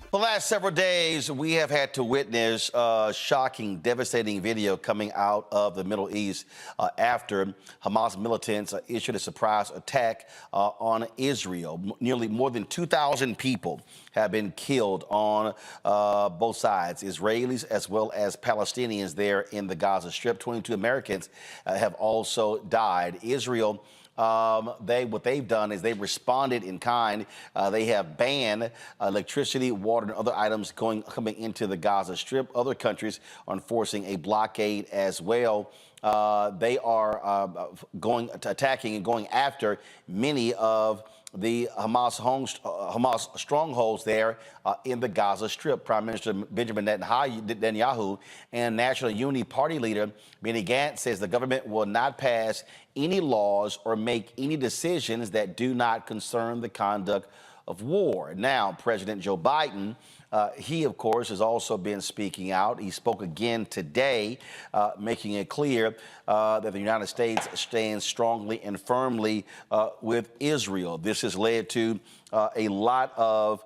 The last several days, we have had to witness shocking, devastating video coming out of the Middle East after Hamas militants issued a surprise attack on Israel. Nearly more than 2,000 people have been killed on both sides, Israelis as well as Palestinians there in the Gaza Strip. 22 Americans have also died. Israel, what they've done is they've responded in kind. They have banned electricity, water, and other items coming into the Gaza Strip. Other countries are enforcing a blockade as well. They are attacking and going after many of the Hamas strongholds there in the Gaza Strip. Prime Minister Benjamin Netanyahu and National Unity Party leader Benny Gantz says the government will not pass any laws or make any decisions that do not concern the conduct of war. Now, President Joe Biden, he, of course, has also been speaking out. He spoke again today, making it clear that the United States stands strongly and firmly with Israel. This has led to a lot of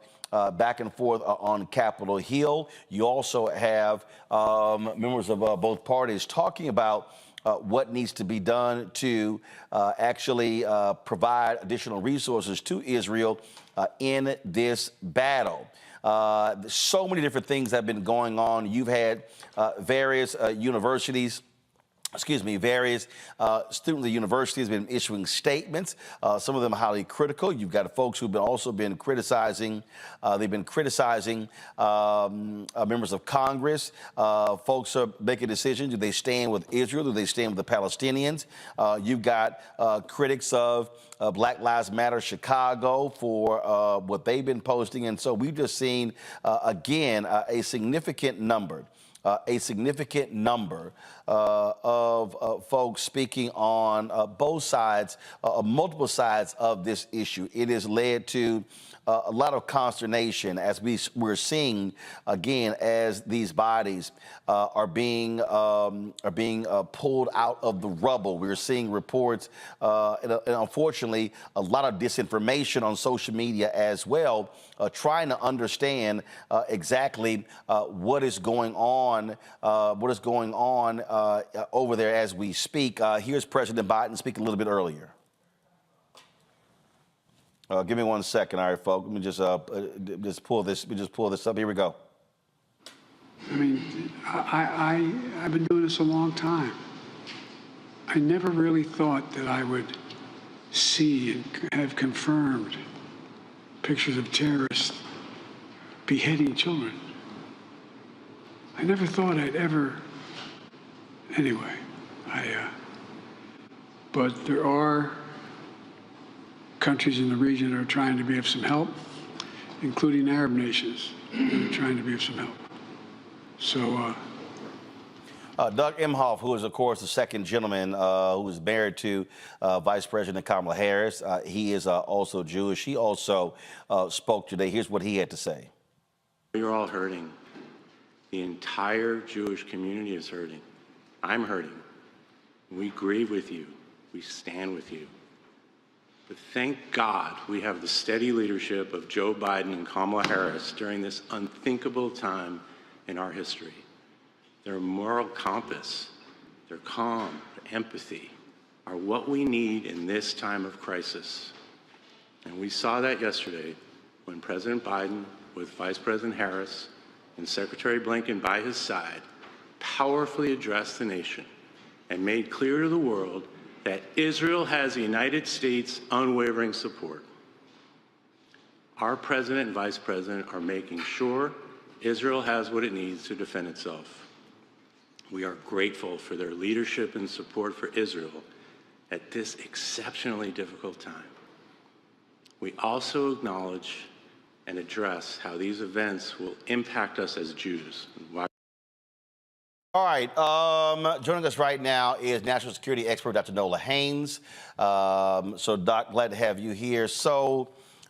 back and forth on Capitol Hill. You also have members of both parties talking about what needs to be done to actually provide additional resources to Israel in this battle. So many different things have been going on. You've had various universities. Various students at the university has been issuing statements, some of them highly critical. You've got folks who've also been criticizing, they've been criticizing members of Congress. Folks are making decisions. Do they stand with Israel? Do they stand with the Palestinians? You've got critics of Black Lives Matter Chicago for what they've been posting. And so we've just seen, again, a significant number of folks speaking on both sides, multiple sides of this issue. It has led to a lot of consternation as we're seeing again as these bodies are being pulled out of the rubble. We're seeing reports and unfortunately a lot of disinformation on social media as well, trying to understand exactly what is going on over there as we speak. Here's President Biden speaking a little bit earlier. Give me 1 second, all right, folks. Let me just pull this. Let me just pull this up. Here we go. I mean, I've been doing this a long time. I never really thought that I would see and have confirmed pictures of terrorists beheading children. I never thought I'd ever. Anyway, but there are countries in the region that are trying to be of some help, including Arab nations that are trying to be of some help. So, Doug Emhoff, who is, of course, the second gentleman who is married to Vice President Kamala Harris, he is also Jewish. He also spoke today. Here's what he had to say. You're all hurting. The entire Jewish community is hurting. I'm hurting. We grieve with you. We stand with you. But thank God we have the steady leadership of Joe Biden and Kamala Harris during this unthinkable time in our history. Their moral compass, their calm, their empathy are what we need in this time of crisis. And we saw that yesterday when President Biden, with Vice President Harris and Secretary Blinken by his side, powerfully addressed the nation and made clear to the world that Israel has the United States' unwavering support. Our president and vice president are making sure Israel has what it needs to defend itself. We are grateful for their leadership and support for Israel at this exceptionally difficult time. We also acknowledge and address how these events will impact us as Jews. All right, joining us right now is national security expert Dr. Nola Haynes. So, Doc, glad to have you here. So,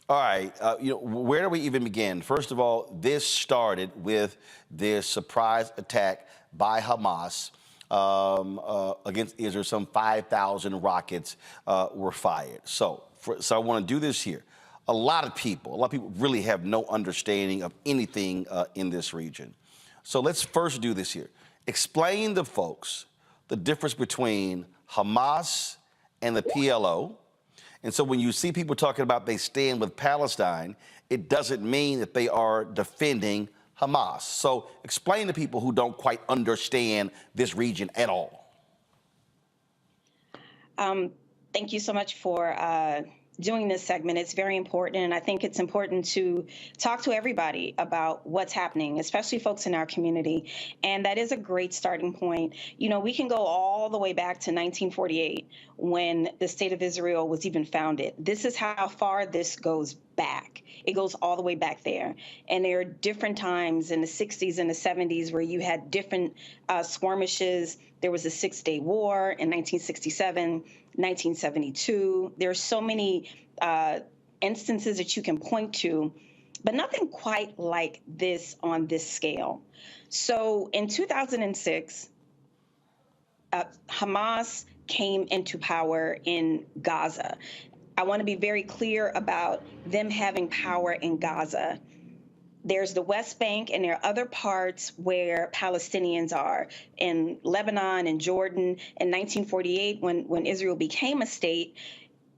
all right, where do we even begin? First of all, this started with this surprise attack by Hamas against Israel. Some 5,000 rockets were fired. So I want to do this here. a lot of people really have no understanding of anything in this region. So let's first do this here. Explain to folks the difference between Hamas and the PLO. And so when you see people talking about they stand with Palestine, it doesn't mean that they are defending Hamas. So explain to people who don't quite understand this region at all. Thank you so much for doing this segment. It's very important, and I think it's important to talk to everybody about what's happening, especially folks in our community. And that is a great starting point. You know, we can go all the way back to 1948 when the State of Israel was even founded. This is how far this goes back. It goes all the way back there. And there are different times in the 60s and the 70s where you had different skirmishes. There was a Six-Day War in 1967, 1972. There are so many instances that you can point to, but nothing quite like this on this scale. So in 2006, Hamas came into power in Gaza. I want to be very clear about them having power in Gaza. There's the West Bank, and there are other parts where Palestinians are, in Lebanon and Jordan. In 1948, when Israel became a state,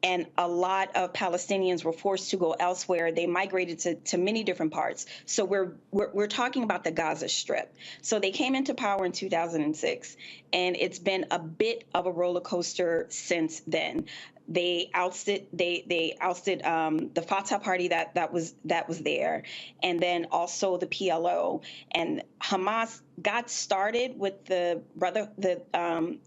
and a lot of Palestinians were forced to go elsewhere, they migrated to many different parts. So we're talking about the Gaza Strip. So they came into power in 2006, and it's been a bit of a roller coaster since then. They ousted the Fatah party that was there, and then also the PLO. And Hamas got started with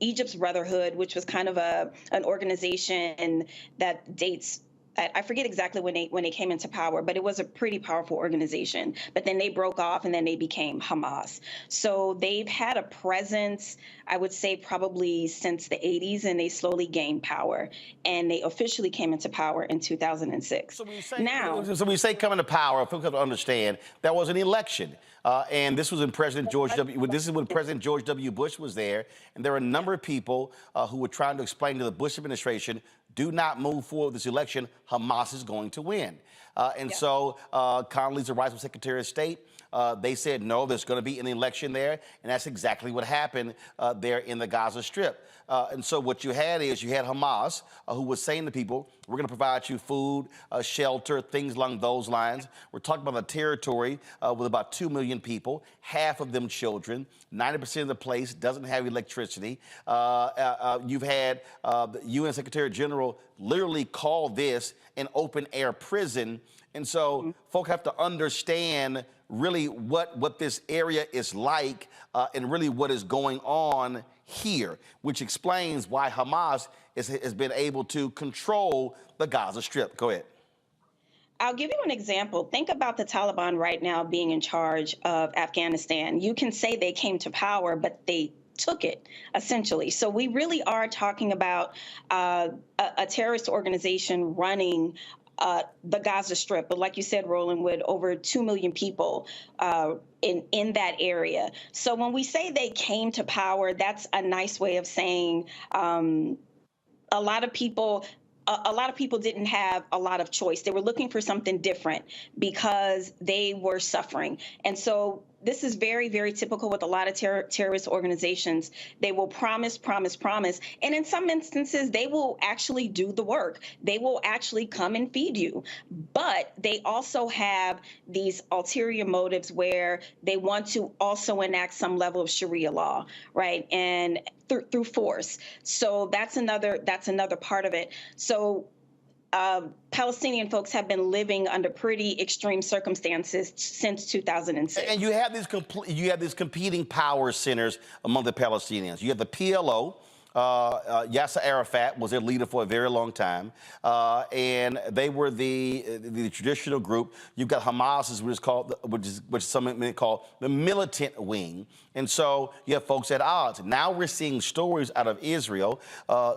Egypt's Brotherhood, which was kind of an organization that dates. I forget exactly when they came into power, but it was a pretty powerful organization. But then they broke off, and then they became Hamas. So they've had a presence, I would say, probably since the 80s, and they slowly gained power. And they officially came into power in 2006. So when you say coming to power, if people have to understand, that was an election. And this was when President George W. Bush was there. And there were a number of people who were trying to explain to the Bush administration, do not move forward with this election. Hamas is going to win. So Condoleezza Rice was Secretary of State. They said, no, there's going to be an election there. And that's exactly what happened there in the Gaza Strip. And so what you had Hamas, who was saying to people, we're going to provide you food, shelter, things along those lines. We're talking about a territory with about 2 million people, half of them children. 90% of the place doesn't have electricity. You've had the UN Secretary General literally call this an open-air prison. And so folk have to understand really what this area is like and really what is going on here, which explains why Hamas has been able to control the Gaza Strip. Go ahead. I'll give you an example. Think about the Taliban right now being in charge of Afghanistan. You can say they came to power, but they took it, essentially. So we really are talking about a terrorist organization running the Gaza Strip, but like you said, Roland, with over 2 million people in that area. So when we say they came to power, that's a nice way of saying a lot of people didn't have a lot of choice. They were looking for something different because they were suffering. And so this is very, very typical with a lot of terrorist organizations. They will promise. And in some instances, they will actually do the work. They will actually come and feed you. But they also have these ulterior motives where they want to also enact some level of Sharia law, right? And through force. So that's another part of it. So Palestinian folks have been living under pretty extreme circumstances since 2006. And you have these competing power centers among the Palestinians. You have the PLO. Yasser Arafat was their leader for a very long time, and they were the traditional group. You've got Hamas, which some may call the militant wing, and so you have folks at odds. Now we're seeing stories out of Israel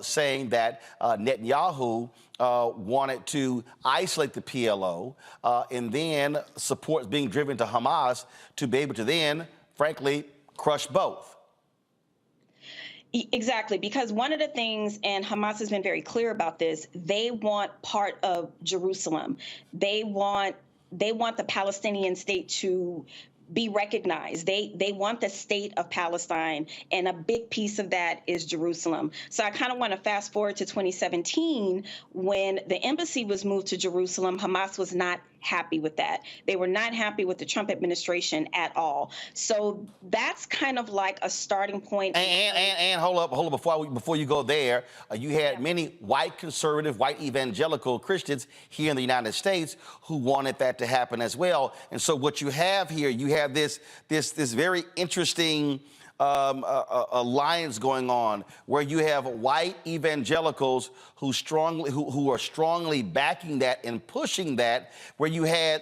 saying that Netanyahu wanted to isolate the PLO, and then support is being driven to Hamas to be able to then, frankly, crush both. Exactly, because one of the things, and Hamas has been very clear about this, they want part of Jerusalem. They want they want the Palestinian state to be recognized. They want the state of Palestine, and a big piece of that is Jerusalem. So I kind of want to fast forward to 2017 when the embassy was moved to Jerusalem. Hamas was not happy with that. They were not happy with the Trump administration at all. So that's kind of like a starting point. And hold up, before you go there, you had many white conservative, white evangelical Christians here in the United States who wanted that to happen as well. And so what you have here, you have this very interesting alliance going on where you have white evangelicals who are strongly backing that and pushing that, where you had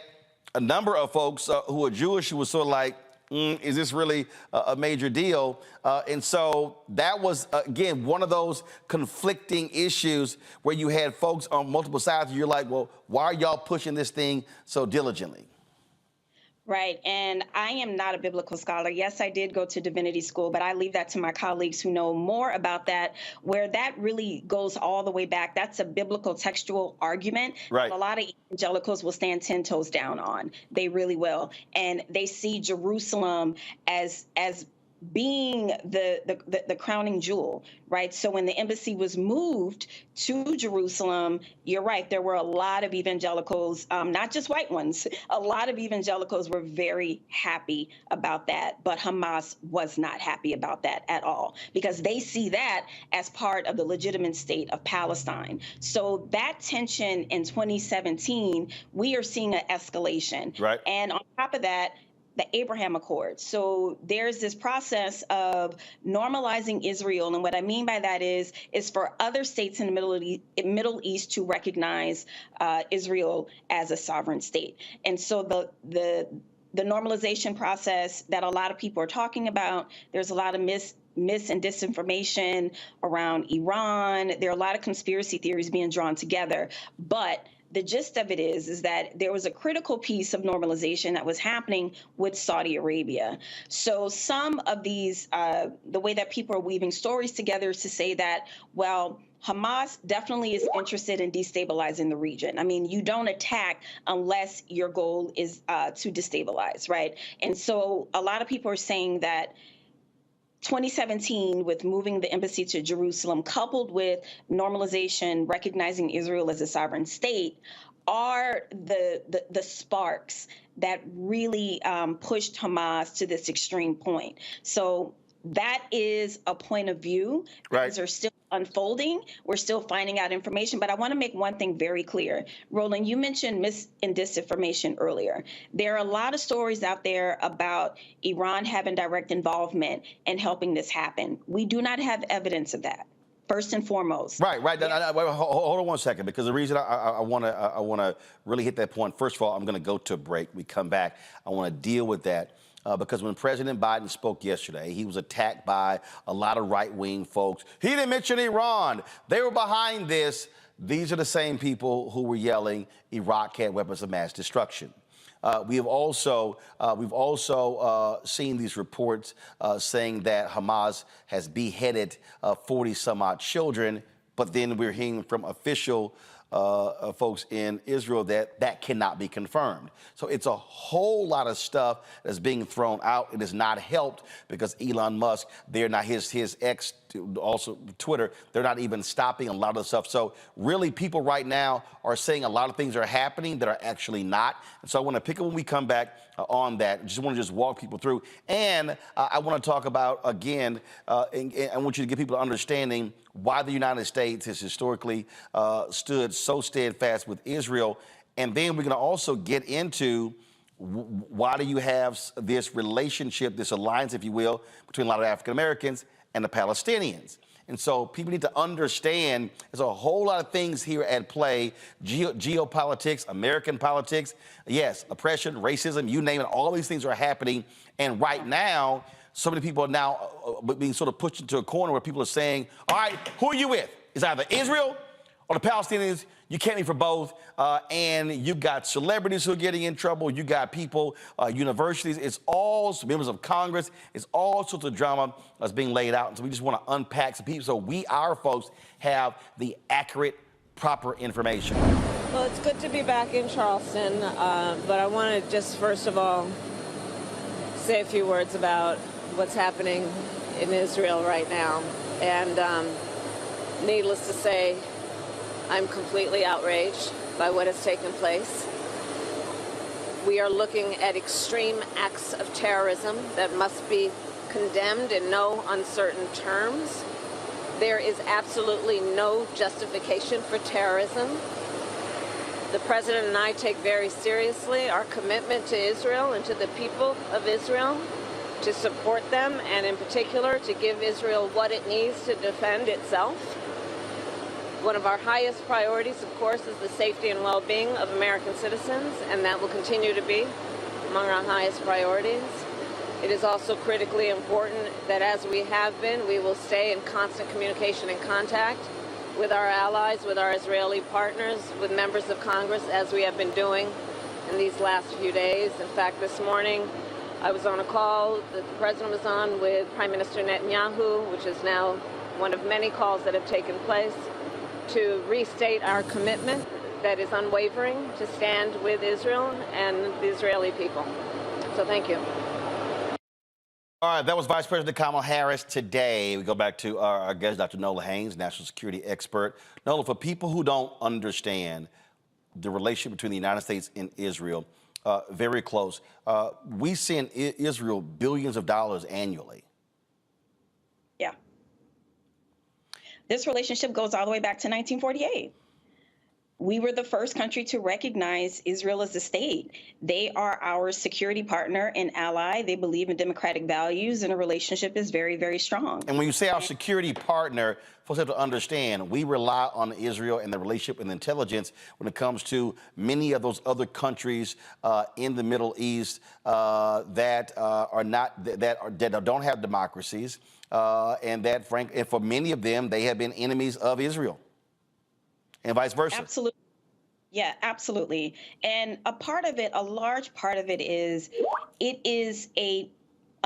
a number of folks who are Jewish who were sort of like, is this really a major deal? And so that was, again, one of those conflicting issues where you had folks on multiple sides. You're like, well, why are y'all pushing this thing so diligently? Right. And I am not a biblical scholar. Yes, I did go to divinity school, but I leave that to my colleagues who know more about that, where that really goes all the way back. That's a biblical textual argument. Right. A lot of evangelicals will stand 10 toes down on. They really will. And they see Jerusalem as being the crowning jewel, right? So when the embassy was moved to Jerusalem, you're right, there were a lot of evangelicals, not just white ones, a lot of evangelicals were very happy about that, but Hamas was not happy about that at all, because they see that as part of the legitimate state of Palestine. So that tension in 2017, we are seeing an escalation. Right. And on top of that, the Abraham Accords. So there's this process of normalizing Israel. And what I mean by that is for other states in the Middle East to recognize Israel as a sovereign state. And so the normalization process that a lot of people are talking about, there's a lot of mis and disinformation around Iran. There are a lot of conspiracy theories being drawn together. But the gist of it is that there was a critical piece of normalization that was happening with Saudi Arabia. So some of these, the way that people are weaving stories together is to say that, well, Hamas definitely is interested in destabilizing the region. I mean, you don't attack unless your goal is to destabilize, right? And so a lot of people are saying that 2017, with moving the embassy to Jerusalem, coupled with normalization, recognizing Israel as a sovereign state, are the sparks that really pushed Hamas to this extreme point. So that is a point of view. Right. Things are still unfolding. We're still finding out information. But I want to make one thing very clear. Roland, you mentioned mis and disinformation earlier. There are a lot of stories out there about Iran having direct involvement in helping this happen. We do not have evidence of that. First and foremost. Right. Hold on one second, because the reason I want to really hit that point. First of all, I'm going to go to a break. We come back. I want to deal with that. Because when President Biden spoke yesterday, he was attacked by a lot of right-wing folks. He didn't mention Iran. They were behind this. These are the same people who were yelling Iraq had weapons of mass destruction. We've also seen these reports saying that Hamas has beheaded 40 some odd children, but then we're hearing from official folks in Israel that cannot be confirmed. So it's a whole lot of stuff that's being thrown out. It has not helped because Elon Musk, they're not his ex, also Twitter, they're not even stopping a lot of the stuff. So really people right now are saying a lot of things are happening that are actually not. And so I want to pick up when we come back on that. Just want to walk people through. And I want to talk about, again, and I want you to give people an understanding why the United States has historically stood so steadfast with Israel. And then we're going to also get into why do you have this relationship, this alliance, if you will, between a lot of African Americans and the Palestinians. And so people need to understand there's a whole lot of things here at play. Geopolitics, American politics, yes, oppression, racism, you name it, all these things are happening. And right now, so many people are now being sort of pushed into a corner where people are saying, all right, who are you with? It's either Israel On the Palestinians, you can't be for both. And you've got celebrities who are getting in trouble. You got people, universities. It's all members of Congress. It's all sorts of drama that's being laid out. And so we just want to unpack some people so our folks, have the accurate, proper information. Well, it's good to be back in Charleston, but I want to just first of all say a few words about what's happening in Israel right now. And needless to say, I'm completely outraged by what has taken place. We are looking at extreme acts of terrorism that must be condemned in no uncertain terms. There is absolutely no justification for terrorism. The President and I take very seriously our commitment to Israel and to the people of Israel, to support them, and in particular to give Israel what it needs to defend itself. One of our highest priorities, of course, is the safety and well-being of American citizens, and that will continue to be among our highest priorities. It is also critically important that, as we have been, we will stay in constant communication and contact with our allies, with our Israeli partners, with members of Congress, as we have been doing in these last few days. In fact, this morning, I was on a call that the President was on with Prime Minister Netanyahu, which is now one of many calls that have taken place, to restate our commitment that is unwavering to stand with Israel and the Israeli people. So thank you. All right, that was Vice President Kamala Harris today. We go back to our guest, Dr. Nola Haynes, national security expert. Nola, for people who don't understand the relationship between the United States and Israel, very close. We send Israel billions of dollars annually. Yeah. This relationship goes all the way back to 1948. We were the first country to recognize Israel as a state. They are our security partner and ally. They believe in democratic values, and a relationship is very, very strong. And when you say our security partner, folks have to understand, we rely on Israel and the relationship and intelligence when it comes to many of those other countries in the Middle East that don't have democracies, and and for many of them, they have been enemies of Israel. And vice versa. Absolutely. Yeah, absolutely. And a large part of it is a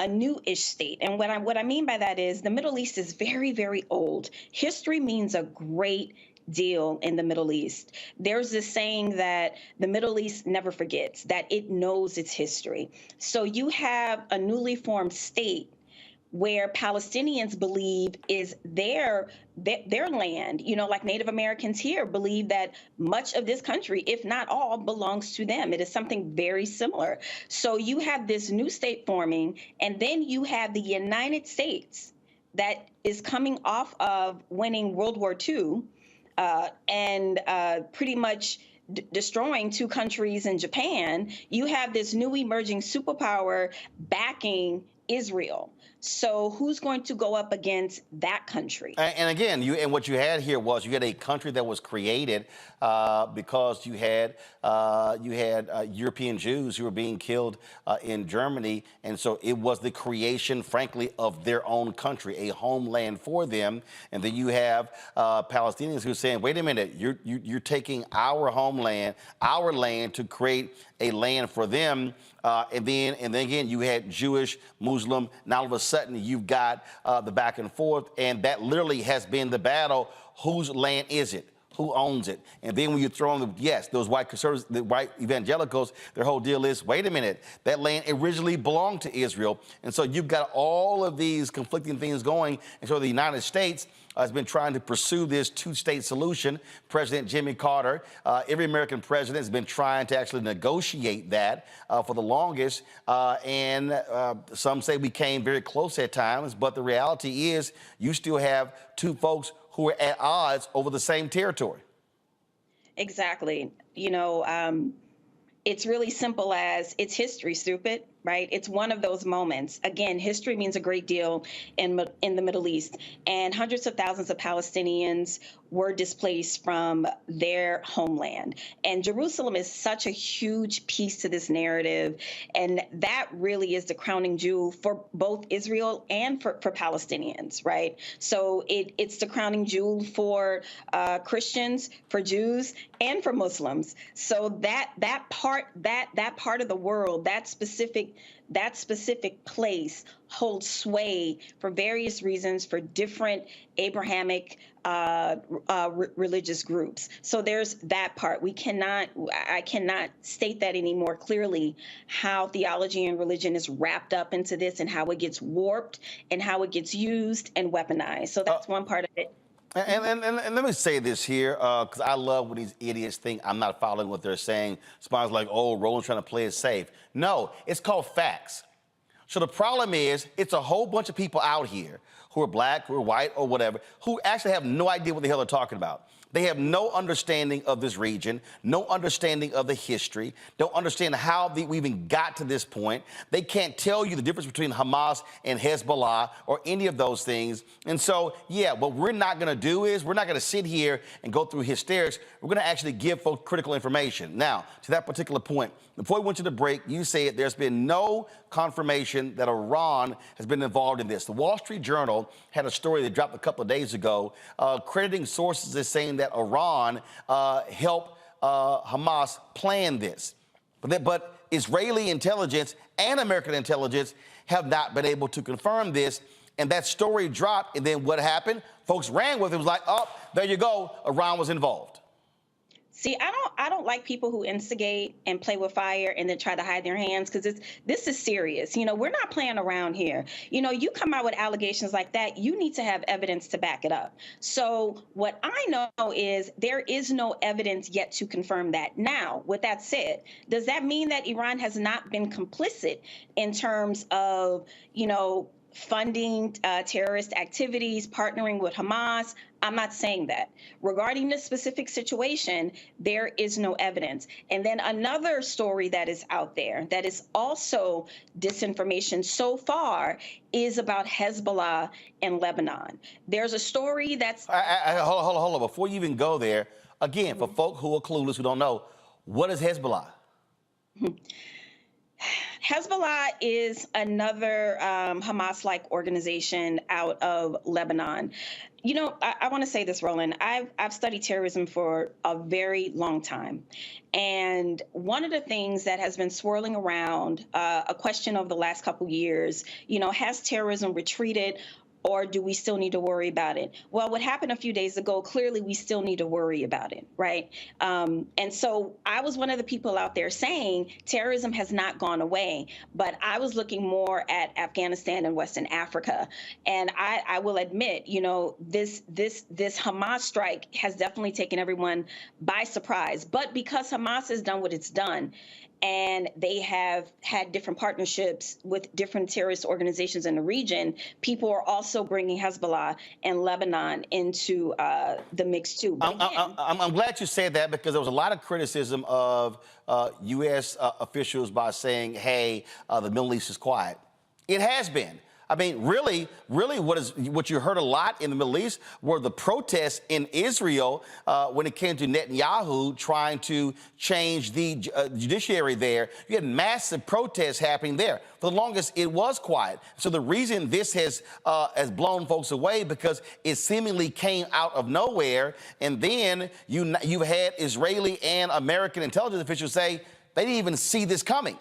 new-ish state. And what I mean by that is the Middle East is very, very old. History means a great deal in the Middle East. There's this saying that the Middle East never forgets, that it knows its history. So you have a newly formed state where Palestinians believe is their land, like Native Americans here believe that much of this country, if not all, belongs to them. It is something very similar. So you have this new state forming, and then you have the United States that is coming off of winning World War II and pretty much destroying two countries in Japan. You have this new emerging superpower backing Israel. So who's going to go up against that country? And again, what you had here was you had a country that was created because you had European Jews who were being killed in Germany, and so it was the creation, frankly, of their own country, a homeland for them. And then you have Palestinians who are saying, "Wait a minute, you're taking our homeland, our land, to create a land for them." And then again, you had Jewish, Muslim. Now all of a sudden, you've got the back and forth, and that literally has been the battle. Whose land is it? Who owns it? And then when you throw in those white conservatives, the white evangelicals, their whole deal is, wait a minute, that land originally belonged to Israel. And so you've got all of these conflicting things going. And so the United States has been trying to pursue this two-state solution. President Jimmy Carter, every American president has been trying to actually negotiate that for the longest. And some say we came very close at times, but the reality is you still have two folks who are at odds over the same territory. Exactly. It's really simple as it's history, stupid. right? It's one of those moments. Again, history means a great deal in the Middle East, and hundreds of thousands of Palestinians were displaced from their homeland. And Jerusalem is such a huge piece to this narrative, and that really is the crowning jewel for both Israel and for Palestinians, right? So it's the crowning jewel for Christians, for Jews, and for Muslims. So that part of the world, that specific place holds sway for various reasons for different Abrahamic religious groups. So there's that part. I cannot state that any more clearly, how theology and religion is wrapped up into this and how it gets warped and how it gets used and weaponized. So that's one part of it. And let me say this here, because I love when these idiots think I'm not following what they're saying. Somebody's like, oh, Roland's trying to play it safe. No, it's called facts. So the problem is, it's a whole bunch of people out here who are black, who are white, or whatever, who actually have no idea what the hell they're talking about. They have no understanding of this region, no understanding of the history, don't understand how we even got to this point. They can't tell you the difference between Hamas and Hezbollah or any of those things. And so, yeah, what we're not going to do is we're not going to sit here and go through hysterics. We're going to actually give folks critical information. Now, to that particular point, before we went to the break, you said there's been no confirmation that Iran has been involved in this. The Wall Street Journal had a story that dropped a couple of days ago, crediting sources as saying that Iran helped Hamas plan this. But Israeli intelligence and American intelligence have not been able to confirm this. And that story dropped, and then what happened? Folks ran with it. It was like, oh, there you go, Iran was involved. See, I don't like people who instigate and play with fire and then try to hide their hands, because this is serious. You know, we're not playing around here. You know, you come out with allegations like that, you need to have evidence to back it up. So what I know is there is no evidence yet to confirm that. Now, with that said, does that mean that Iran has not been complicit in terms of, you know, funding terrorist activities, partnering with Hamas? I'm not saying that. Regarding this specific situation, there is no evidence. And then another story that is out there that is also disinformation so far is about Hezbollah in Lebanon. There's a story that's... Hold on. Before you even go there, again, for folk who are clueless, who don't know, what is Hezbollah? Hezbollah is another Hamas-like organization out of Lebanon. You know, I want to say this, Roland. I've studied terrorism for a very long time. And one of the things that has been swirling around, a question over the last couple of years, you know, has terrorism retreated, or do we still need to worry about it? Well, what happened a few days ago, clearly we still need to worry about it, right? And so I was one of the people out there saying terrorism has not gone away, but I was looking more at Afghanistan and Western Africa. And I will admit, you know, this Hamas strike has definitely taken everyone by surprise. But because Hamas has done what it's done, and they have had different partnerships with different terrorist organizations in the region, people are also bringing Hezbollah and Lebanon into the mix too. I'm glad you said that, because there was a lot of criticism of U.S. Officials by saying, hey, the Middle East is quiet. It has been. I mean, really, what you heard a lot in the Middle East were the protests in Israel when it came to Netanyahu trying to change the judiciary there. You had massive protests happening there. For the longest, it was quiet. So the reason this has blown folks away, because it seemingly came out of nowhere, and then you've had Israeli and American intelligence officials say they didn't even see this coming.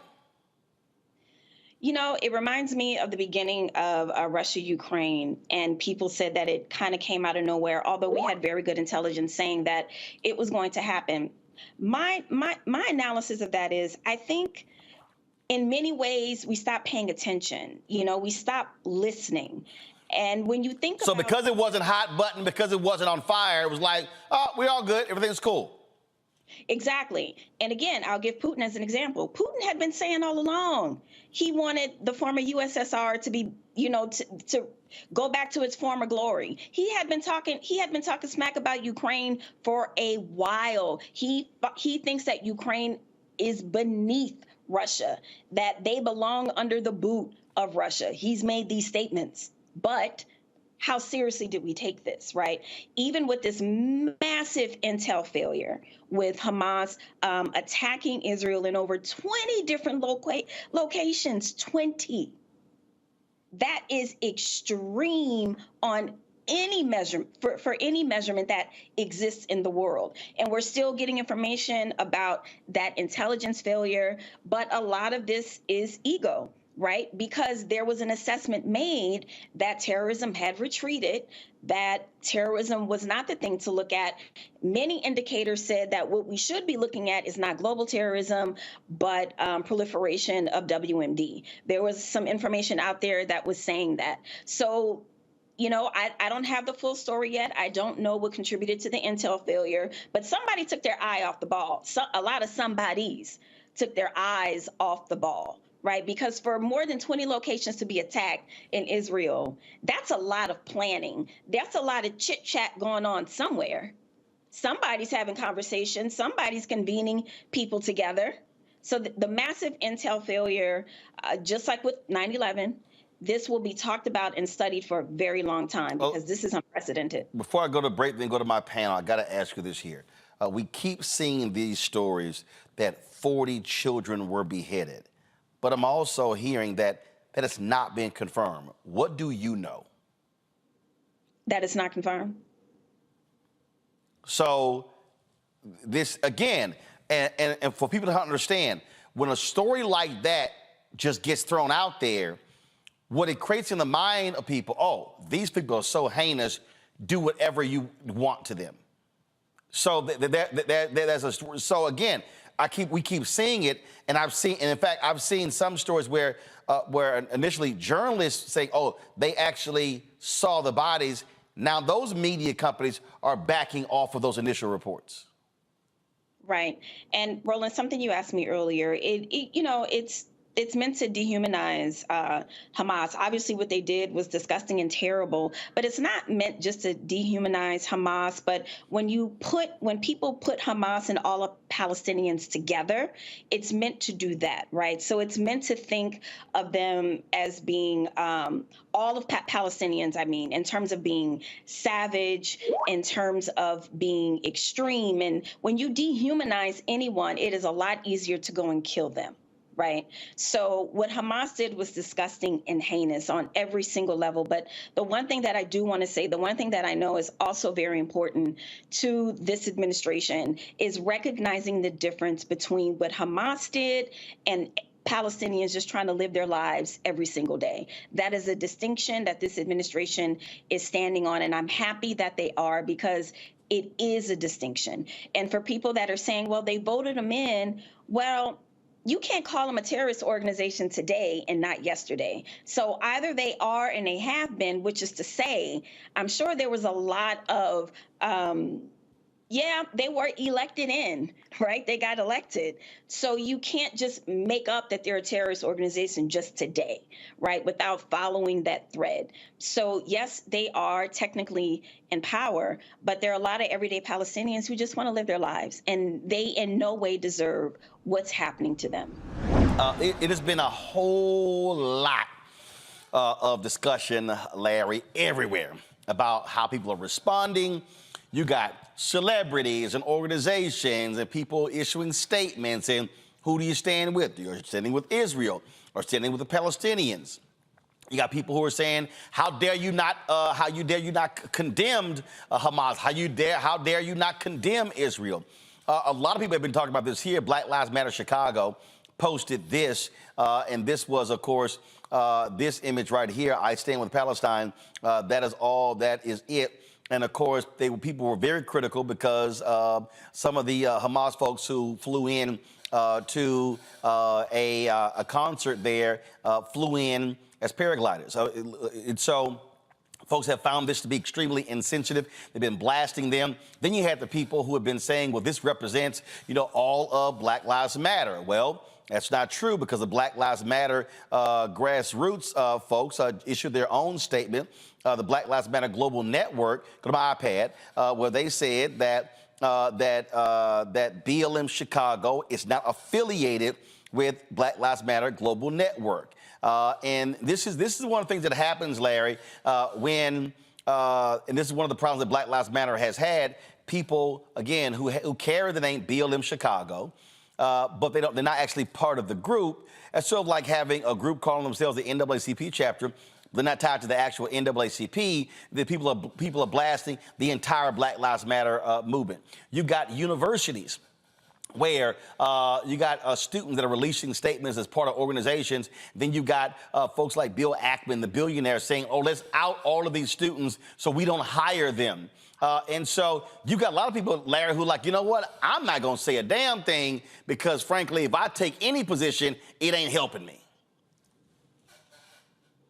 You know, it reminds me of the beginning of Russia-Ukraine, and people said that it kind of came out of nowhere, although we had very good intelligence saying that it was going to happen. My analysis of that is, I think in many ways we stopped paying attention. You know, we stopped listening. And when you think so, because it wasn't hot button, because it wasn't on fire, it was like, oh, we're all good, everything's cool. Exactly. And again, I'll give Putin as an example. Putin had been saying all along he wanted the former USSR to be, you know, to go back to its former glory. He had been talking smack about Ukraine for a while. He thinks that Ukraine is beneath Russia, that they belong under the boot of Russia. He's made these statements, but how seriously did we take this, right? Even with this massive intel failure, with Hamas attacking Israel in over 20 different locations, 20. That is extreme on any measure for any measurement that exists in the world. And we're still getting information about that intelligence failure, but a lot of this is ego, right? Because there was an assessment made that terrorism had retreated, that terrorism was not the thing to look at. Many indicators said that what we should be looking at is not global terrorism, but proliferation of WMD. There was some information out there that was saying that. So, you know, I don't have the full story yet. I don't know what contributed to the intel failure, but somebody took their eye off the ball. So a lot of somebodies took their eyes off the ball, right? Because for more than 20 locations to be attacked in Israel, that's a lot of planning. That's a lot of chit chat going on somewhere. Somebody's having conversations. Somebody's convening people together. So the massive intel failure, just like with 9/11, this will be talked about and studied for a very long time because this is unprecedented. Before I go to break, then go to my panel, I got to ask you this here. We keep seeing these stories that 40 children were beheaded, but I'm also hearing that it's not been confirmed. What do you know? That is not confirmed. So this, again, and for people to understand, when a story like that just gets thrown out there, what it creates in the mind of people, oh, these people are so heinous, do whatever you want to them. So so again, we keep seeing it, and in fact, I've seen some stories where initially journalists say, oh, they actually saw the bodies. Now those media companies are backing off of those initial reports. Right. And Roland, something you asked me earlier, it's meant to dehumanize Hamas. Obviously, what they did was disgusting and terrible, but it's not meant just to dehumanize Hamas. But when people put Hamas and all of Palestinians together, it's meant to do that, right? So it's meant to think of them as being all of Palestinians, I mean, in terms of being savage, in terms of being extreme. And when you dehumanize anyone, it is a lot easier to go and kill them. Right. So what Hamas did was disgusting and heinous on every single level. But the one thing that I do want to say, the one thing that I know is also very important to this administration is recognizing the difference between what Hamas did and Palestinians just trying to live their lives every single day. That is a distinction that this administration is standing on. And I'm happy that they are, because it is a distinction. And for people that are saying, well, they voted them in, well, you can't call them a terrorist organization today and not yesterday. So either they are and they have been, which is to say, I'm sure there was a lot of, they were elected in, right? They got elected. So you can't just make up that they're a terrorist organization just today, right? Without following that thread. So yes, they are technically in power, but there are a lot of everyday Palestinians who just want to live their lives, and they in no way deserve what's happening to them. It has been a whole lot of discussion, Larry, everywhere about how people are responding. You got celebrities and organizations and people issuing statements, and who do you stand with? You're standing with Israel or standing with the Palestinians. You got people who are saying, how dare you not condemned Hamas? How dare you not condemn Israel? A lot of people have been talking about this here. Black Lives Matter Chicago posted this, and this was, of course, this image right here. I stand with Palestine. That is all. That is it. And of course, people were very critical because some of the Hamas folks who flew in to a concert there flew in as paragliders. So folks have found this to be extremely insensitive. They've been blasting them. Then you had the people who have been saying, well, this represents, all of Black Lives Matter. Well, that's not true, because the Black Lives Matter grassroots folks issued their own statement. The Black Lives Matter Global Network, go to my iPad, where they said that BLM Chicago is not affiliated with Black Lives Matter Global Network. And this is one of the things that happens, Larry, when and this is one of the problems that Black Lives Matter has had. People, again, who carry the name BLM Chicago, but they're not actually part of the group. It's sort of like having a group calling themselves the NAACP chapter. They're not tied to the actual NAACP. The people are blasting the entire Black Lives Matter movement. You've got universities where you got students that are releasing statements as part of organizations. Then you got folks like Bill Ackman, the billionaire, saying, oh, let's out all of these students so we don't hire them. And so you got a lot of people, Larry, who are like, you know what? I'm not going to say a damn thing because, frankly, if I take any position, it ain't helping me.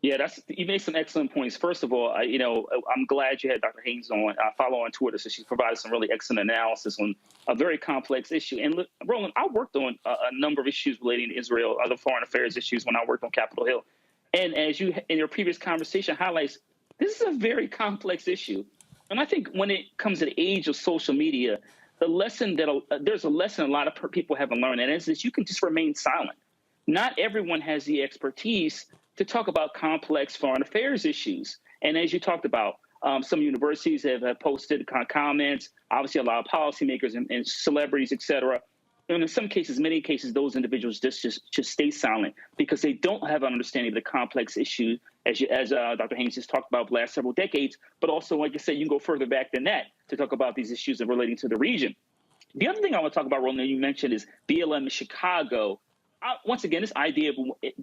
Yeah, you made some excellent points. First of all, I'm glad you had Dr. Haynes on. I follow on Twitter, so she provided some really excellent analysis on a very complex issue. And look, Roland, I worked on a number of issues relating to Israel, other foreign affairs issues when I worked on Capitol Hill. And as you, in your previous conversation, highlights, this is a very complex issue. And I think when it comes to the age of social media, there's a lesson a lot of people haven't learned, and it's that you can just remain silent. Not everyone has the expertise to talk about complex foreign affairs issues. And as you talked about, some universities have posted comments, obviously a lot of policymakers and celebrities, et cetera. And in some cases, many cases, those individuals just stay silent because they don't have an understanding of the complex issue, as Dr. Haynes just talked about the last several decades. But also, like I said, you can go further back than that to talk about these issues relating to the region. The other thing I want to talk about, Roland, you mentioned is BLM in Chicago. Once again, this idea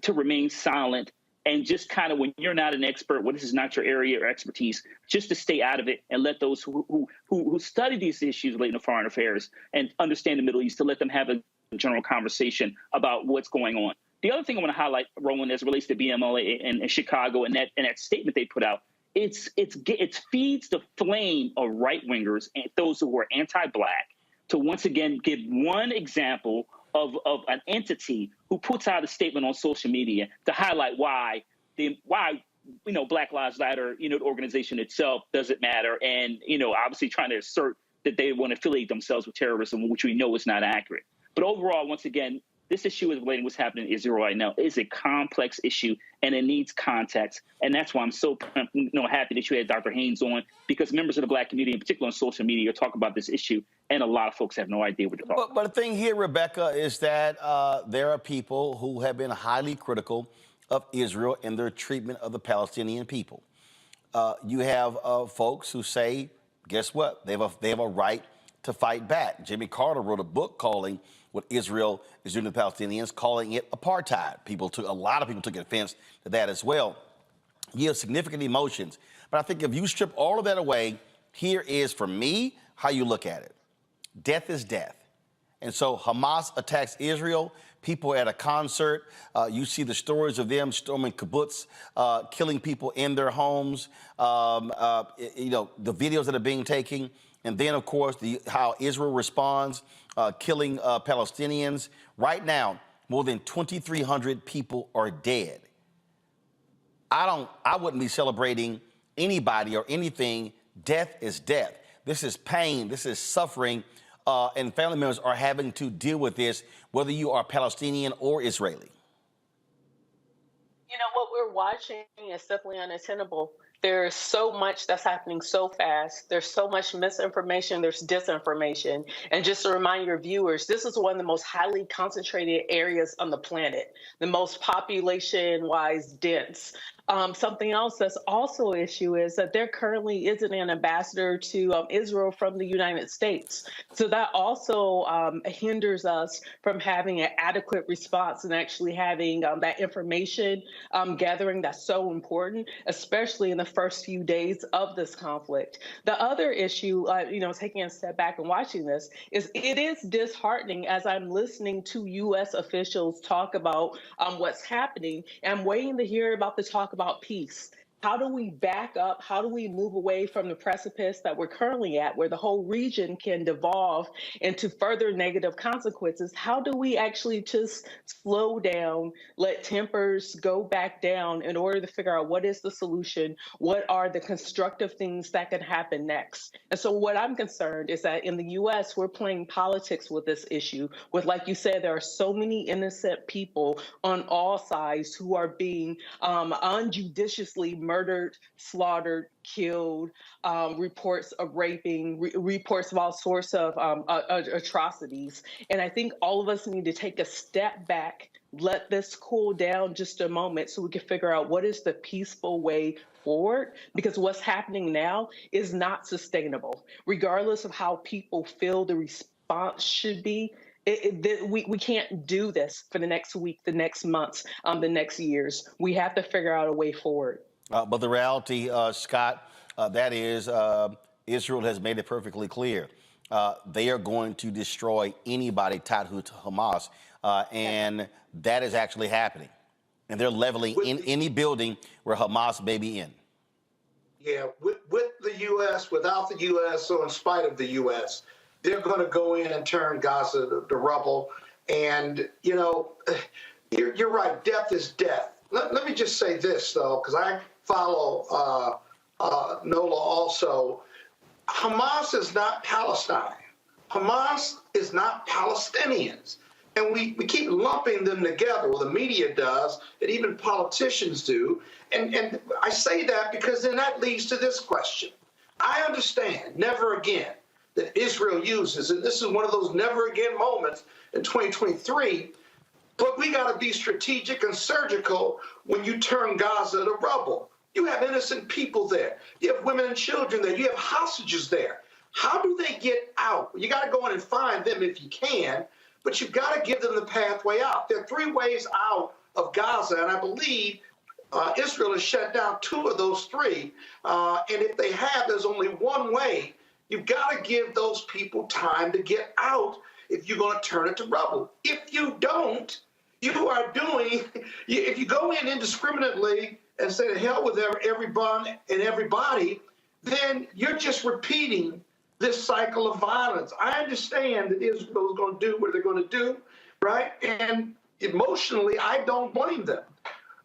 to remain silent and just kind of when you're not an expert, when this is not your area or expertise, just to stay out of it and let those who study these issues relating to foreign affairs and understand the Middle East, to let them have a general conversation about what's going on. The other thing I want to highlight, Roland, as it relates to BMLA and Chicago and that statement they put out, it feeds the flame of right-wingers and those who are anti-Black to once again give one example of an entity who puts out a statement on social media to highlight why Black Lives Matter, the organization itself doesn't matter, and obviously trying to assert that they want to affiliate themselves with terrorism, which we know is not accurate. But overall, once again, this issue is relating to what's happening in Israel right now. It's a complex issue, and it needs context. And that's why I'm so happy that you had Dr. Haynes on, because members of the Black community, in particular on social media, talk about this issue, and a lot of folks have no idea what they're talking about. But the thing here, Rebecca, is that there are people who have been highly critical of Israel and their treatment of the Palestinian people. You have folks who say, guess what? They have a right to fight back. Jimmy Carter wrote a book calling what Israel is doing to the Palestinians, calling it apartheid. A lot of people took offense to that as well. You have significant emotions. But I think if you strip all of that away, here is, for me, how you look at it. Death is death. And so Hamas attacks Israel. People at a concert, you see the stories of them storming kibbutz, killing people in their homes, the videos that are being taken. And then, of course, how Israel responds, killing Palestinians. Right now, more than 2,300 people are dead. I wouldn't be celebrating anybody or anything. Death is death. This is pain. This is suffering. And family members are having to deal with this, whether you are Palestinian or Israeli. What we're watching is simply unattainable. There's so much that's happening so fast. There's so much misinformation. There's disinformation. And just to remind your viewers, this is one of the most highly concentrated areas on the planet, the most population-wise dense. Something else that's also an issue is that there currently isn't an ambassador to Israel from the United States. So that also hinders us from having an adequate response and actually having that information gathering that's so important, especially in the first few days of this conflict. The other issue, taking a step back and watching this, is it is disheartening as I'm listening to U.S. officials talk about what's happening. I'm waiting to hear about the talk about peace. How do we back up? How do we move away from the precipice that we're currently at, where the whole region can devolve into further negative consequences? How do we actually just slow down, let tempers go back down in order to figure out what is the solution? What are the constructive things that can happen next? And so what I'm concerned is that in the US, we're playing politics with this issue, with, like you said, there are so many innocent people on all sides who are being unjudiciously murdered, slaughtered, killed, reports of raping, reports of all sorts of atrocities. And I think all of us need to take a step back, let this cool down just a moment so we can figure out what is the peaceful way forward, because what's happening now is not sustainable. Regardless of how people feel the response should be, we can't do this for the next week, the next months, the next years. We have to figure out a way forward. But the reality, Scott, that is Israel has made it perfectly clear. They are going to destroy anybody tied to Hamas, and that is actually happening. And they're leveling in any building where Hamas may be in. Yeah, with the U.S., without the U.S., or in spite of the U.S., they're going to go in and turn Gaza to rubble. And, you know, you're right, death is death. Let me just say this, though, because I follow NOLA also. Hamas is not Palestine. Hamas is not Palestinians. And we keep lumping them together. Well, the media does, and even politicians do. And I say that because then that leads to this question. I understand, never again, that Israel uses, and this is one of those never again moments in 2023, but we got to be strategic and surgical when you turn Gaza to rubble. You have innocent people there. You have women and children there. You have hostages there. How do they get out? You got to go in and find them if you can, but you've got to give them the pathway out. There are 3 ways out of Gaza, and I believe Israel has shut down 2 of those 3. And if they have, there's only one way. You've got to give those people time to get out if you're going to turn it to rubble. If you don't, you are doing, if you go in indiscriminately and say to hell with everyone and everybody, then you're just repeating this cycle of violence. I understand that Israel is going to do what they're going to do, right? And emotionally, I don't blame them.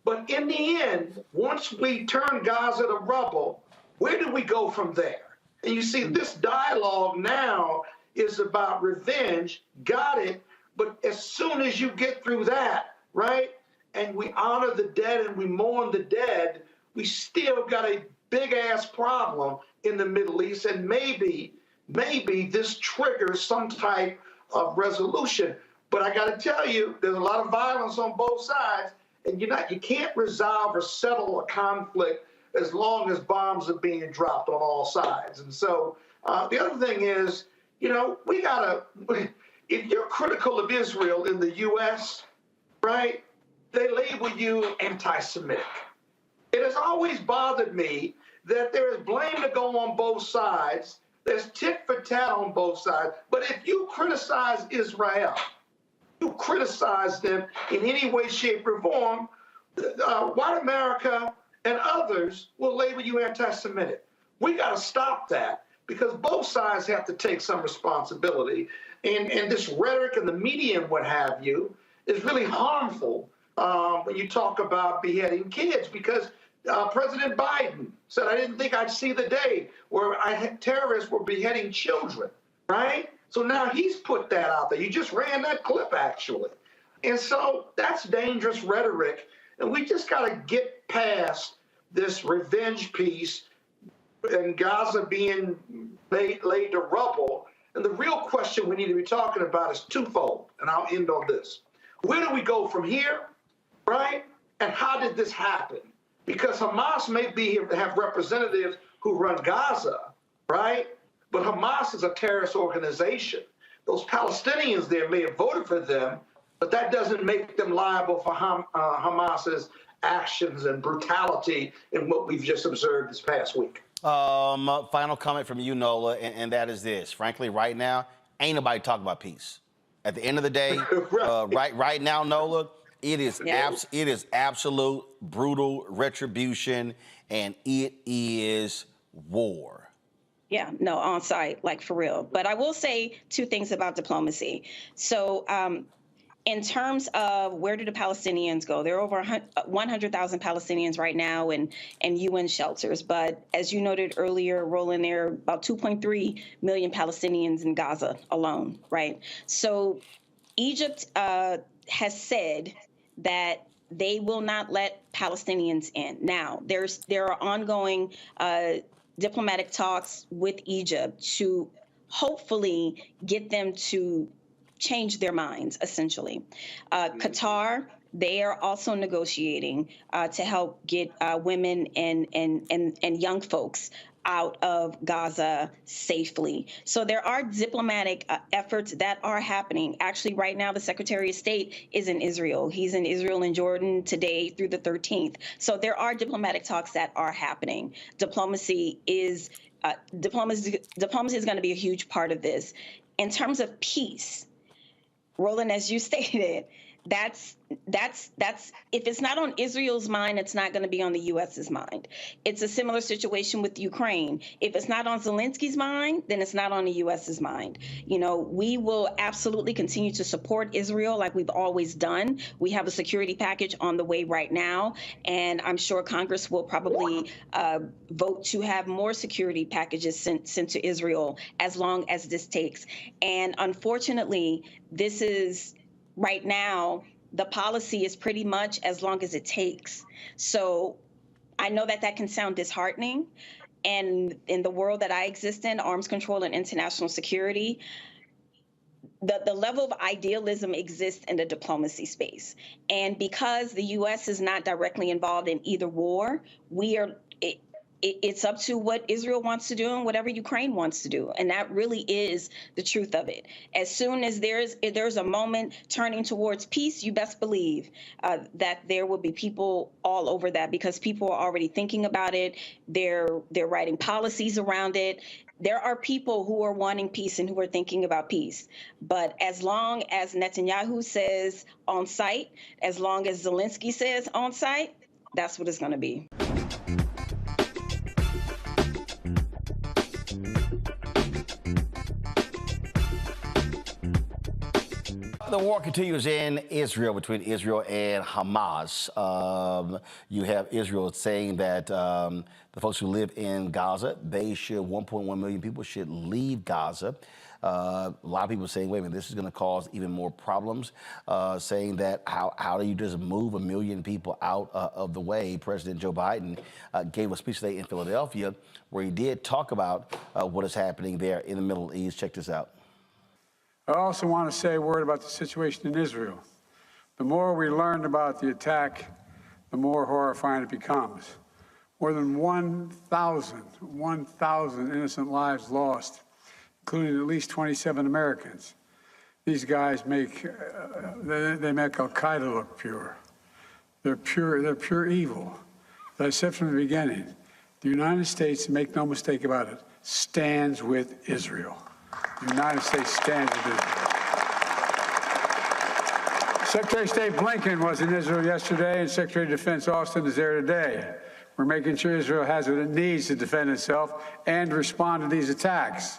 But in the end, once we turn Gaza to rubble, where do we go from there? And you see, this dialogue now is about revenge. Got it. But as soon as you get through that, right, and we honor the dead and we mourn the dead, we still got a big-ass problem in the Middle East. And maybe this triggers some type of resolution. But I got to tell you, there's a lot of violence on both sides. And you can't resolve or settle a conflict as long as bombs are being dropped on all sides. And so the other thing is, we got to, if you're critical of Israel in the U.S., right, they label you anti-Semitic. It has always bothered me that there is blame to go on both sides. There's tit for tat on both sides. But if you criticize Israel, you criticize them in any way, shape, or form, white America and others will label you anti-Semitic. We got to stop that because both sides have to take some responsibility. And this rhetoric and the media and what have you is really harmful when you talk about beheading kids, because President Biden said, I didn't think I'd see the day where terrorists were beheading children, right? So now he's put that out there. You just ran that clip, actually. And so that's dangerous rhetoric. And we just got to get past this revenge piece and Gaza being laid to rubble. And the real question we need to be talking about is twofold. And I'll end on this. Where do we go from here, right? And how did this happen? Because Hamas may have representatives who run Gaza, right? But Hamas is a terrorist organization. Those Palestinians there may have voted for them, but that doesn't make them liable for Hamas's actions and brutality in what we've just observed this past week. Final comment from you, Nola, and that is this. Frankly, right now, ain't nobody talking about peace. At the end of the day, right now, Nola, It is it is absolute brutal retribution, and it is war. Yeah, no, on site, like for real. But I will say two things about diplomacy. So, in terms of where do the Palestinians go, there are over 100,000 Palestinians right now in UN shelters. But as you noted earlier, Roland, there are about 2.3 million Palestinians in Gaza alone, right? So Egypt has said that they will not let Palestinians in. Now, there are ongoing diplomatic talks with Egypt to hopefully get them to change their minds, essentially. Qatar, they are also negotiating to help get women and young folks out of Gaza safely. So there are diplomatic efforts that are happening. Actually, right now, the Secretary of State is in Israel. He's in Israel and Jordan today through the 13th. So there are diplomatic talks that are happening. Diplomacy is going to be a huge part of this. In terms of peace, Roland, as you stated, that's if it's not on Israel's mind, it's not going to be on the U.S.'s mind. It's a similar situation with Ukraine. If it's not on Zelensky's mind, then it's not on the U.S.'s mind. You know, we will absolutely continue to support Israel like we've always done. We have a security package on the way right now, and I'm sure Congress will probably vote to have more security packages sent to Israel as long as this takes. And unfortunately, this is right now, the policy is pretty much as long as it takes. So I know that can sound disheartening. And in the world that I exist in, arms control and international security, the level of idealism exists in the diplomacy space. And because the U.S. is not directly involved in either war, it's up to what Israel wants to do and whatever Ukraine wants to do. And that really is the truth of it. As soon as there's a moment turning towards peace, you best believe that there will be people all over that, because people are already thinking about it. They're writing policies around it. There are people who are wanting peace and who are thinking about peace. But as long as Netanyahu says on site, as long as Zelensky says on site, that's what it's going to be. The war continues in Israel, between Israel and Hamas. You have Israel saying that the folks who live in Gaza, 1.1 million people should leave Gaza. A lot of people saying, wait a minute, this is going to cause even more problems, saying that how do you just move 1 million people out of the way? President Joe Biden gave a speech today in Philadelphia where he did talk about what is happening there in the Middle East. Check this out. I also want to say a word about the situation in Israel. The more we learn about the attack, the more horrifying it becomes. More than 1,000 innocent lives lost, including at least 27 Americans. These guys make Al-Qaeda look pure. They're pure evil. As I said from the beginning, the United States, make no mistake about it, stands with Israel. The United States stands with Israel. Secretary of State Blinken was in Israel yesterday, and Secretary of Defense Austin is there today. We're making sure Israel has what it needs to defend itself and respond to these attacks.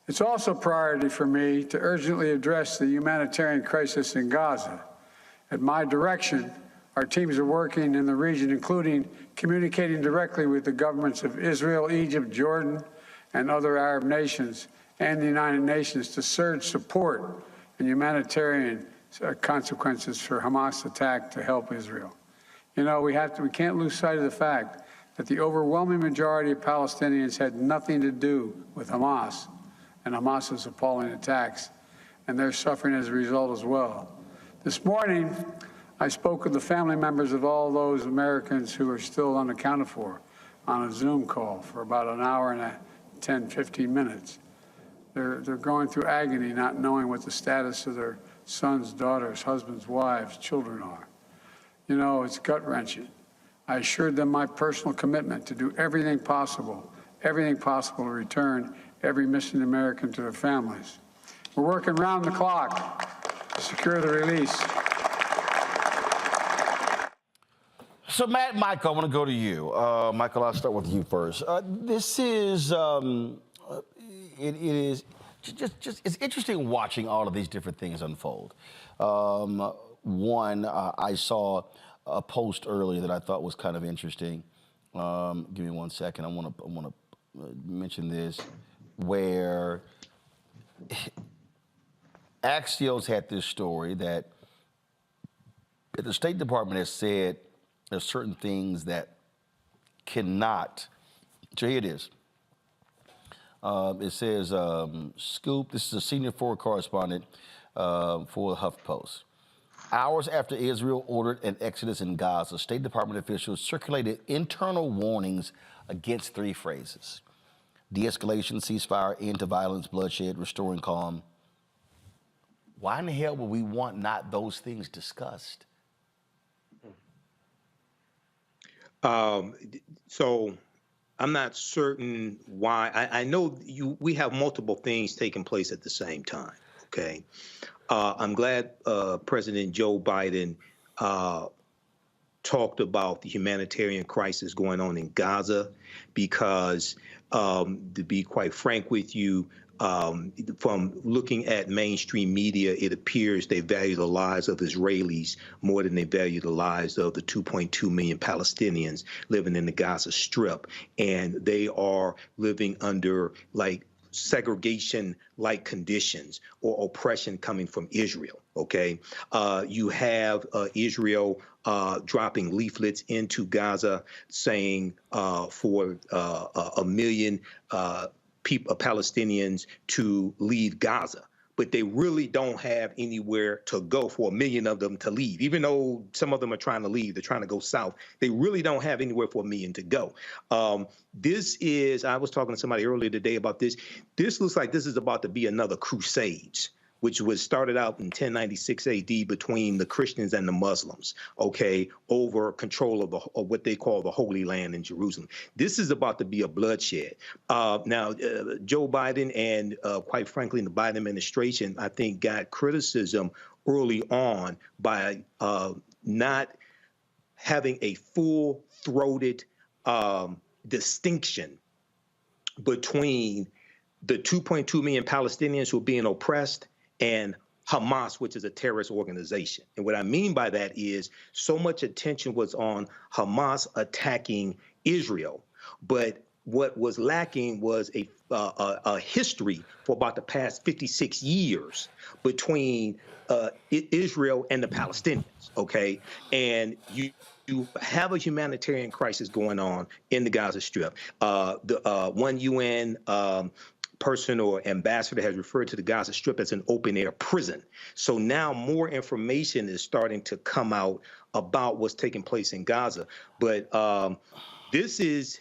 It's also a priority for me to urgently address the humanitarian crisis in Gaza. At my direction, our teams are working in the region, including communicating directly with the governments of Israel, Egypt, Jordan, and other Arab nations, and the United Nations to surge support and humanitarian consequences for Hamas attack to help Israel. You know, we can't lose sight of the fact that the overwhelming majority of Palestinians had nothing to do with Hamas and Hamas's appalling attacks, and they're suffering as a result as well. This morning, I spoke with the family members of all those Americans who are still unaccounted for on a Zoom call for about an hour and 10, 15 minutes. They're going through agony, not knowing what the status of their sons, daughters, husbands, wives, children are. You know, it's gut-wrenching. I assured them my personal commitment to do everything possible to return every missing American to their families. We're working round the clock to secure the release So, Matt, Michael, I want to go to you. Michael, I'll start with you first. This is, it is just, it's interesting watching all of these different things unfold. One, I saw a post earlier that I thought was kind of interesting. Give me 1 second. I want to mention this, where Axios had this story that the State Department has said there's certain things that cannot. So here it is. It says, Scoop, this is a senior foreign correspondent for the HuffPost. Hours after Israel ordered an exodus in Gaza, State Department officials circulated internal warnings against three phrases: de-escalation, ceasefire, end to violence, bloodshed, restoring calm. Why in the hell would we want not those things discussed? So I'm not certain why. I know we have multiple things taking place at the same time, okay? I'm glad President Joe Biden talked about the humanitarian crisis going on in Gaza because, to be quite frank with you, from looking at mainstream media, it appears they value the lives of Israelis more than they value the lives of the 2.2 million Palestinians living in the Gaza Strip. And they are living under like segregation-like conditions or oppression coming from Israel, okay? You have Israel dropping leaflets into Gaza saying for 1 million Palestinians to leave Gaza, but they really don't have anywhere to go for 1 million of them to leave. Even though some of them are trying to leave, they're trying to go south. They really don't have anywhere for 1 million to go. This is, I was talking to somebody earlier today about this. This looks like this is about to be another Crusades, which was started out in 1096 AD between the Christians and the Muslims, okay, over control of what they call the Holy Land in Jerusalem. This is about to be a bloodshed. Now, Joe Biden and, quite frankly, the Biden administration, I think, got criticism early on by not having a full-throated distinction between the 2.2 million Palestinians who are being oppressed and Hamas, which is a terrorist organization. And what I mean by that is so much attention was on Hamas attacking Israel, but what was lacking was a history for about the past 56 years between Israel and the Palestinians, okay? And you have a humanitarian crisis going on in the Gaza Strip. One UN person or ambassador has referred to the Gaza Strip as an open-air prison. So now more information is starting to come out about what's taking place in Gaza. But this is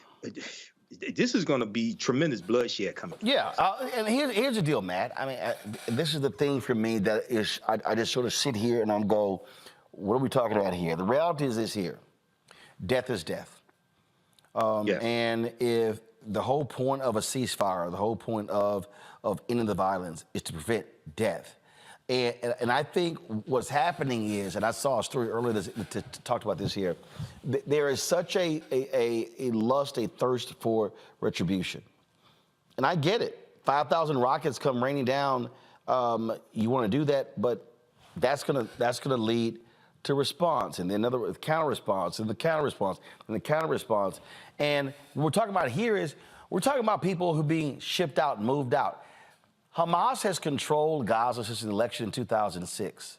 going to be tremendous bloodshed coming. Yeah, and here's the deal, Matt. I mean, this is the thing for me that is, I just sort of sit here and I'm go, what are we talking about here? The reality is this here. Death is death. Yes. And if the whole point of a ceasefire, the whole point of ending the violence is to prevent death. And I think what's happening is, and I saw a story earlier that talked about this here, there is such a lust, a thirst for retribution. And I get it. 5,000 rockets come raining down. You want to do that, but that's gonna lead to response, and then another counter response, and the counter response, and the counter response. And what we're talking about here is we're talking about people who are being shipped out and moved out. Hamas has controlled Gaza since the election in 2006.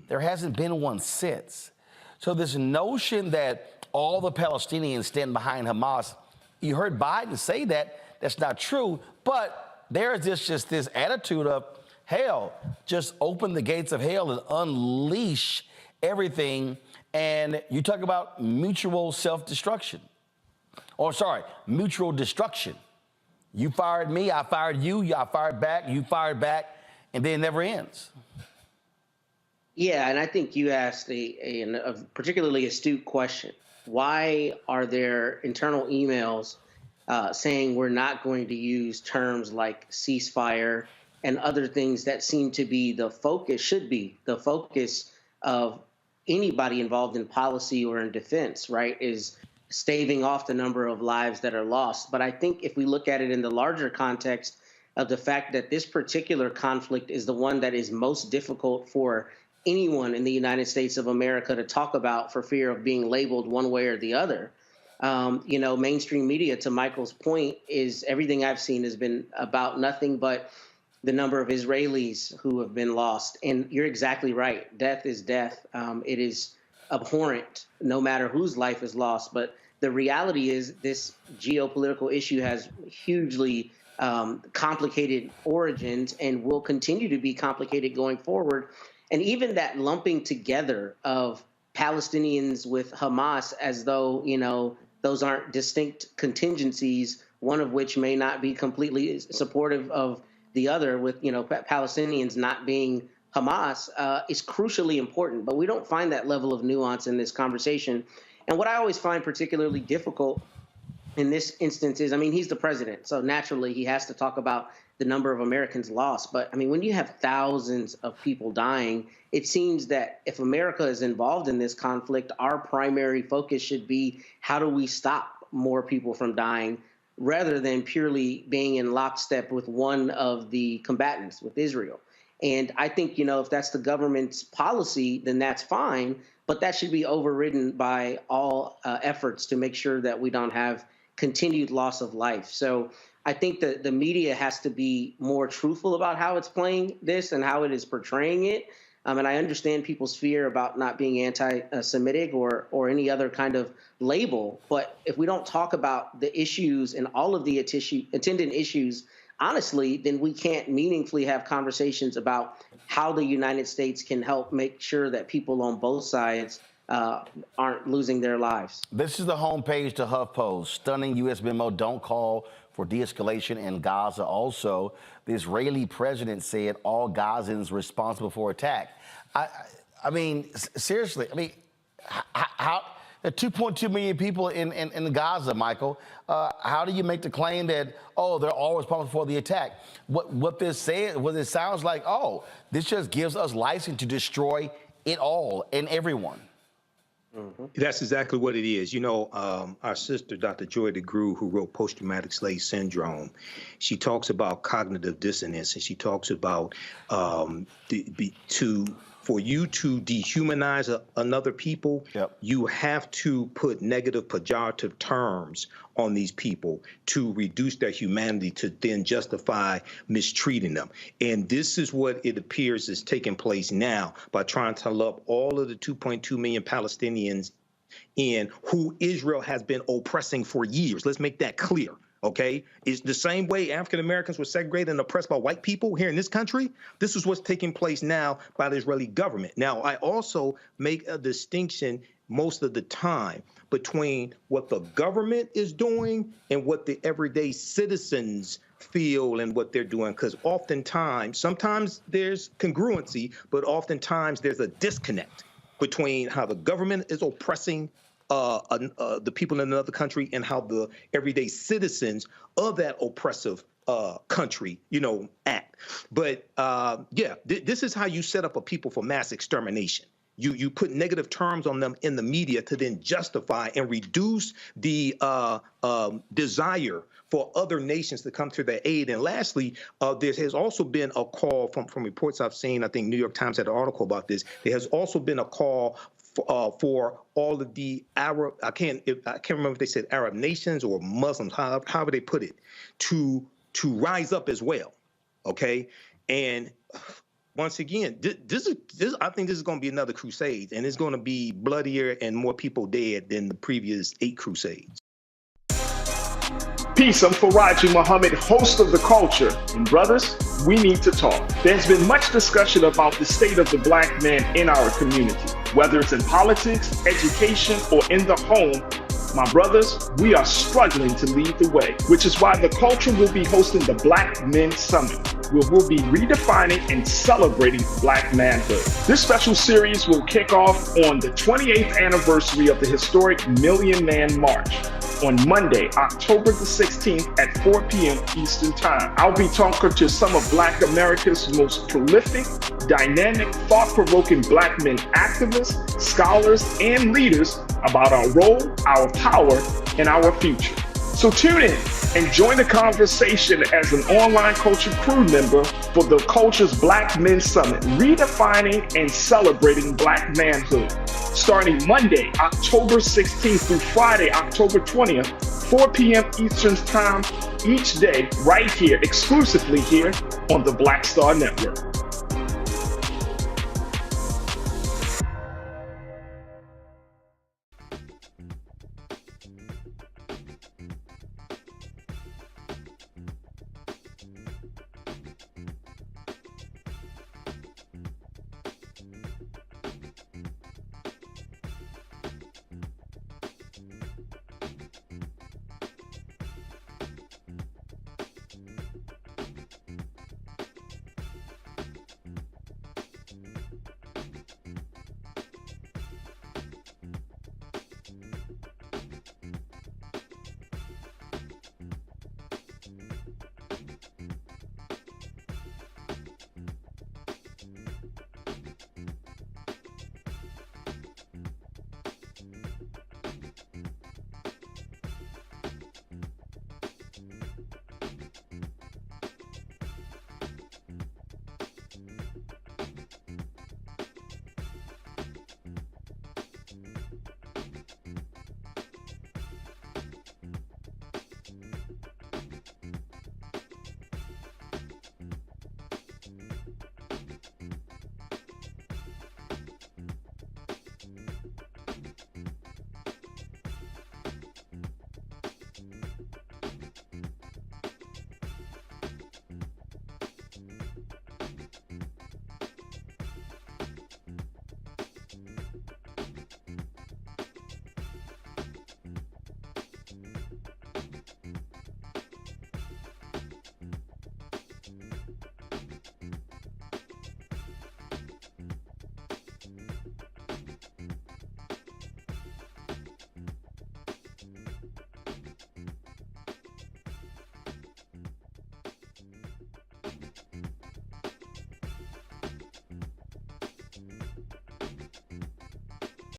There hasn't been one since. So this notion that all the Palestinians stand behind Hamas, you heard Biden say that, that's not true, but there's just this attitude of, hell, just open the gates of hell and unleash everything. And you talk about mutual self-destruction. Or sorry, mutual destruction. You fired me, I fired you, I fired back, you fired back, and then it never ends. Yeah, and I think you asked a particularly astute question. Why are there internal emails saying we're not going to use terms like ceasefire and other things that seem to be the focus, should be the focus of anybody involved in policy or in defense, right, is staving off the number of lives that are lost. But I think if we look at it in the larger context of the fact that this particular conflict is the one that is most difficult for anyone in the United States of America to talk about for fear of being labeled one way or the other. Mainstream media, to Michael's point, is everything I've seen has been about nothing but the number of Israelis who have been lost. And you're exactly right. Death is death. It is abhorrent, no matter whose life is lost. But the reality is this geopolitical issue has hugely complicated origins and will continue to be complicated going forward. And even that lumping together of Palestinians with Hamas as though, those aren't distinct contingencies, one of which may not be completely supportive of the other, with Palestinians not being Hamas, is crucially important. But we don't find that level of nuance in this conversation. And what I always find particularly difficult in this instance is, he's the president, so naturally he has to talk about the number of Americans lost. But when you have thousands of people dying, it seems that if America is involved in this conflict, our primary focus should be how do we stop more people from dying, rather than purely being in lockstep with one of the combatants, with Israel. And I think, if that's the government's policy, then that's fine, but that should be overridden by all efforts to make sure that we don't have continued loss of life. So I think that the media has to be more truthful about how it's playing this and how it is portraying it. And I understand people's fear about not being anti-Semitic or any other kind of label. But if we don't talk about the issues and all of the attendant issues honestly, then we can't meaningfully have conversations about how the United States can help make sure that people on both sides aren't losing their lives. This is the homepage to HuffPost. Stunning U.S. memo, don't call for de-escalation in Gaza. Also, the Israeli president said all Gazans responsible for attack. Seriously, how 2.2 million people in Gaza, Michael. How do you make the claim that, they're all responsible for the attack? What this sounds like, this just gives us license to destroy it all and everyone. Mm-hmm. That's exactly what it is. Our sister, Dr. Joy DeGruy, who wrote Post-Traumatic Slave Syndrome, she talks about cognitive dissonance, and she talks about for you to dehumanize another people, you have to put negative pejorative terms on these people to reduce their humanity, to then justify mistreating them. And this is what it appears is taking place now by trying to lump all of the 2.2 million Palestinians in who Israel has been oppressing for years. Let's make that clear. Okay, it's the same way African Americans were segregated and oppressed by white people here in this country. This is what's taking place now by the Israeli government. Now, I also make a distinction most of the time between what the government is doing and what the everyday citizens feel and what they're doing, because sometimes there's congruency, but oftentimes there's a disconnect between how the government is oppressing the people in another country and how the everyday citizens of that oppressive country, act. But this is how you set up a people for mass extermination. You put negative terms on them in the media to then justify and reduce the desire for other nations to come to their aid. And lastly, there has also been a call from reports I've seen. I think New York Times had an article about this. There has also been a call for all of the Arab, I can't remember if they said Arab nations or Muslims, however they put it, to rise up as well. Okay, and once again, this I think this is going to be another crusade, and it's going to be bloodier and more people dead than the previous 8 crusades. Peace, I'm Faraji Muhammad, host of The Culture. And brothers, we need to talk. There's been much discussion about the state of the black man in our community. Whether it's in politics, education, or in the home, my brothers, we are struggling to lead the way, which is why The Culture will be hosting the Black Men Summit, where we'll be redefining and celebrating black manhood. This special series will kick off on the 28th anniversary of the historic Million Man March. on Monday, October the 16th at 4 p.m. Eastern Time. I'll be talking to some of Black America's most prolific, dynamic, thought-provoking Black men activists, scholars, and leaders about our role, our power, and our future. So tune in and join the conversation as an online culture crew member for the Culture's Black Men Summit, redefining and celebrating Black manhood. Starting Monday, October 16th through Friday, October 20th, 4 p.m. Eastern Time each day, right here, exclusively here on the Black Star Network.